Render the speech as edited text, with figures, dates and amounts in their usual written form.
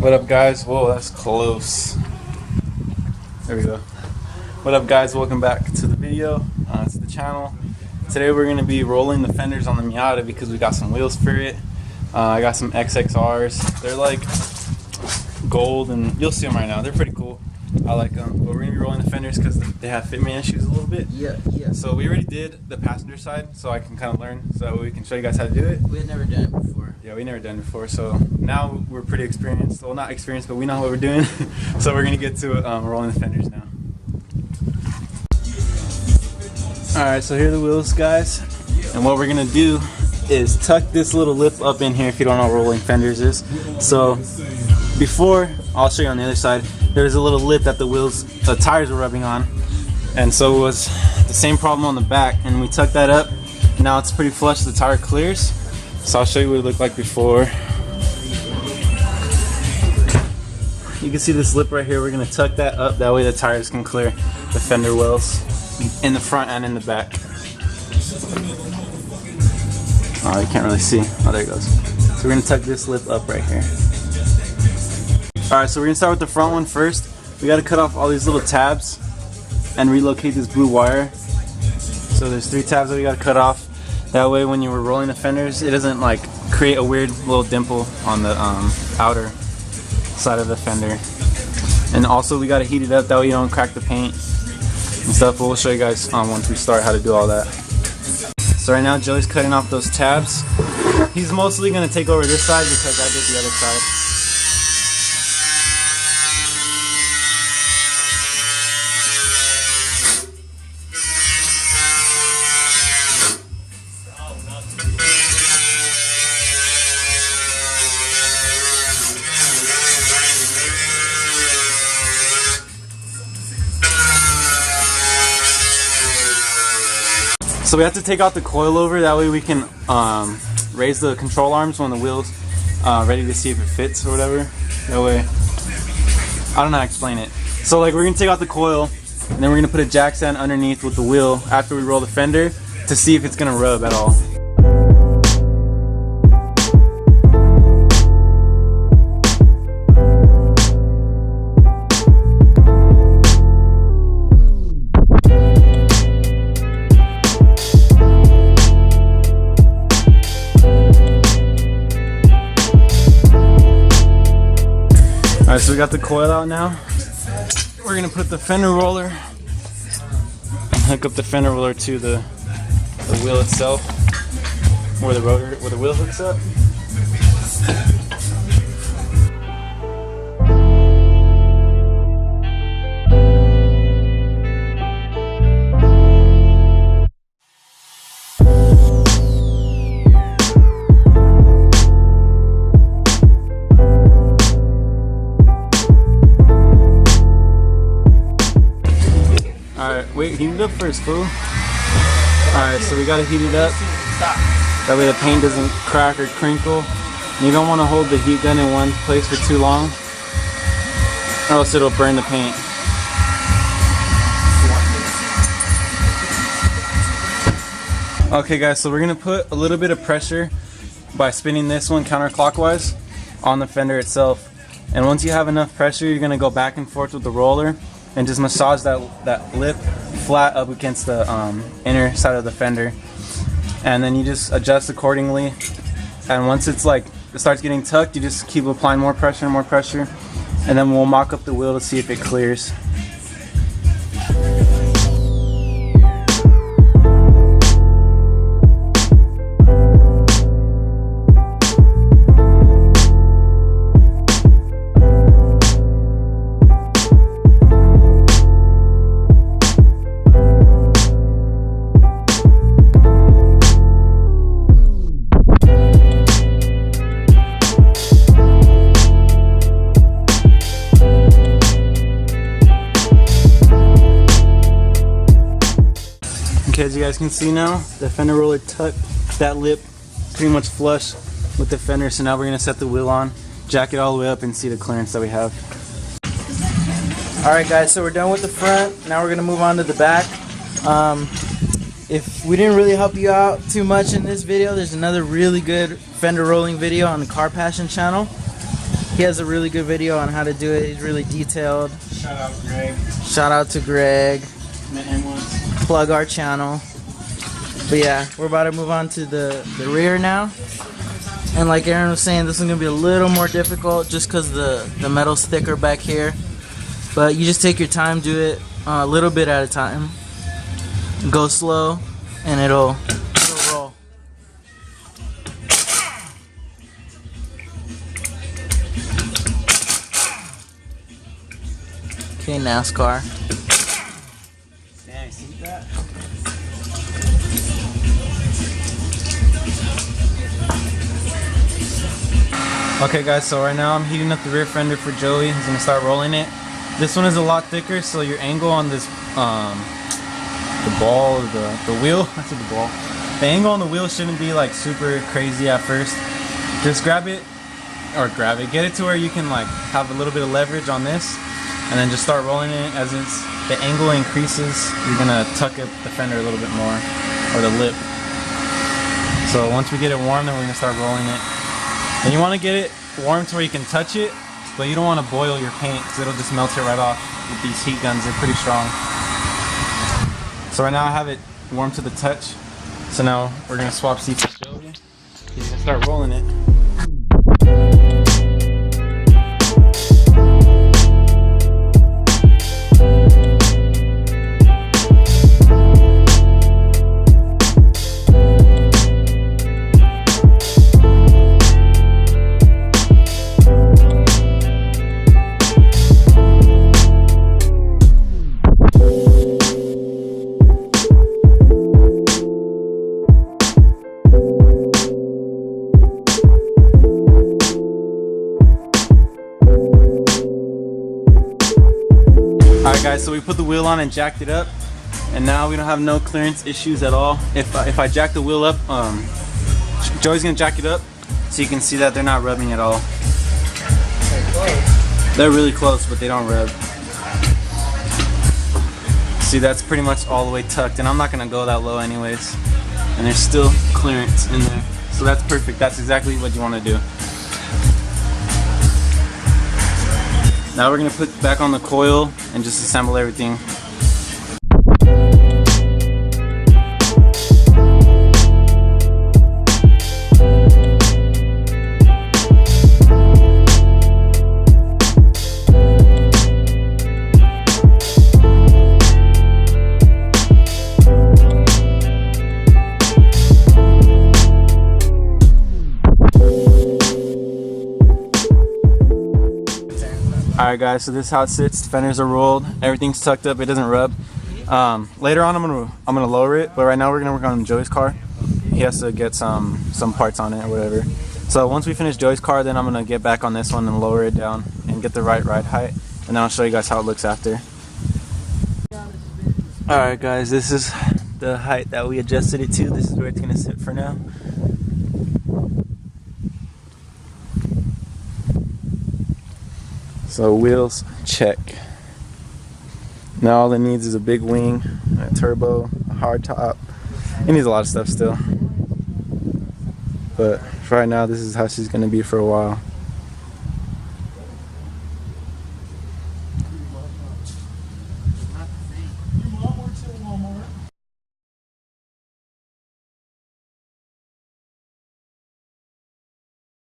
What up, guys? Whoa, that's close. There we go. What up, guys? Welcome back to the video, to the channel. Today we're going to be rolling the fenders on the Miata because we got some wheels for it. I got some XXRs. They're like gold and you'll see them right now. They're pretty cool. I like them. But we're going to be rolling the fenders because they have fitment issues a little bit. Yeah. So we already did the passenger side so I can kind of learn so that way we can show you guys how to do it. We had never done it before. Yeah, we never done it before. So now we're pretty experienced. Well, not experienced, but we know what we're doing. So we're going to get to it, rolling the fenders now. Alright, so here are the wheels, guys. And what we're going to do is tuck this little lip up in here if you don't know what rolling fenders is. So before, I'll show you on the other side, there's a little lip that the tires were rubbing on. And so it was the same problem on the back. And we tucked that up. Now it's pretty flush, the tire clears. So I'll show you what it looked like before. You can see this lip right here. We're going to tuck that up. That way the tires can clear the fender wells in the front and in the back. Oh, you can't really see. Oh, there it goes. So we're going to tuck this lip up right here. Alright, so we're going to start with the front one first. We got to cut off all these little tabs and relocate this blue wire. So there's 3 tabs that we got to cut off. That way when you were rolling the fenders, it doesn't like create a weird little dimple on the outer side of the fender. And also we got to heat it up, that way you don't crack the paint and stuff. But we'll show you guys once we start how to do all that. So right now Joey's cutting off those tabs. He's mostly going to take over this side because I did the other side. So we have to take out the coilover, that way we can raise the control arms when the wheel's ready to see if it fits or whatever. That way, I don't know how to explain it. So like we're going to take out the coil, and then we're going to put a jack stand underneath with the wheel after we roll the fender to see if it's going to rub at all. Alright, so we got the coil out now. We're going to put the fender roller and hook up the fender roller to the wheel itself, where the wheel hooks up. Alright, wait, heat it up first, fool. Alright, so we gotta heat it up. That way the paint doesn't crack or crinkle. And you don't want to hold the heat gun in one place for too long, or else it'll burn the paint. Okay guys, so we're gonna put a little bit of pressure by spinning this one counterclockwise on the fender itself. And once you have enough pressure, you're gonna go back and forth with the roller and just massage that lip flat up against the inner side of the fender, and then you just adjust accordingly. And once it's like it starts getting tucked, you just keep applying more pressure and more pressure, and then we'll mock up the wheel to see if it clears. As you guys can see now, the fender roller tucked that lip pretty much flush with the fender. So now we're going to set the wheel on, jack it all the way up, and see the clearance that we have. Alright guys, so we're done with the front. Now we're going to move on to the back. If we didn't really help you out too much in this video, there's another really good fender rolling video on the Car Passion channel. He has a really good video on how to do it. He's really detailed. Shout out Greg. Shout out to Greg. Met him once. Plug our channel. But yeah, we're about to move on to the rear now. And like Aaron was saying, this is going to be a little more difficult just because the metal's thicker back here. But you just take your time, do it a little bit at a time. Go slow, and it'll roll. Okay, NASCAR. Damn, you see that? Okay guys, so right now I'm heating up the rear fender for Joey. He's gonna start rolling it. This one is a lot thicker, so your angle on this, the ball, the wheel, I said the ball. The angle on the wheel shouldn't be like super crazy at first. Just get it to where you can like have a little bit of leverage on this, and then just start rolling it. As the angle increases, you're gonna tuck up the fender a little bit more, or the lip. So once we get it warm, then we're gonna start rolling it. And you want to get it warm to where you can touch it, but you don't want to boil your paint because it'll just melt it right off with these heat guns. They're pretty strong. So right now I have it warm to the touch. So now we're going to swap seats with Joey. He's going to start rolling it. Alright guys, so we put the wheel on and jacked it up, and now we don't have no clearance issues at all. If I jack the wheel up, Joey's gonna jack it up so you can see that they're not rubbing at all. They're really close, but they don't rub. See, that's pretty much all the way tucked, and I'm not gonna go that low anyways. And there's still clearance in there, so that's perfect. That's exactly what you want to do. Now we're going to put back on the coil and just assemble everything. Alright guys, so this is how it sits. The fenders are rolled, everything's tucked up, it doesn't rub. Later on I'm gonna lower it, but right now we're gonna work on Joey's car. He has to get some parts on it or whatever. So once we finish Joey's car, then I'm gonna get back on this one and lower it down and get the right ride height, and then I'll show you guys how it looks after. Alright guys, this is the height that we adjusted it to. This is where it's gonna sit for now. So wheels, check. Now all it needs is a big wing, a turbo, a hard top. It needs a lot of stuff still. But for right now, this is how she's gonna be for a while.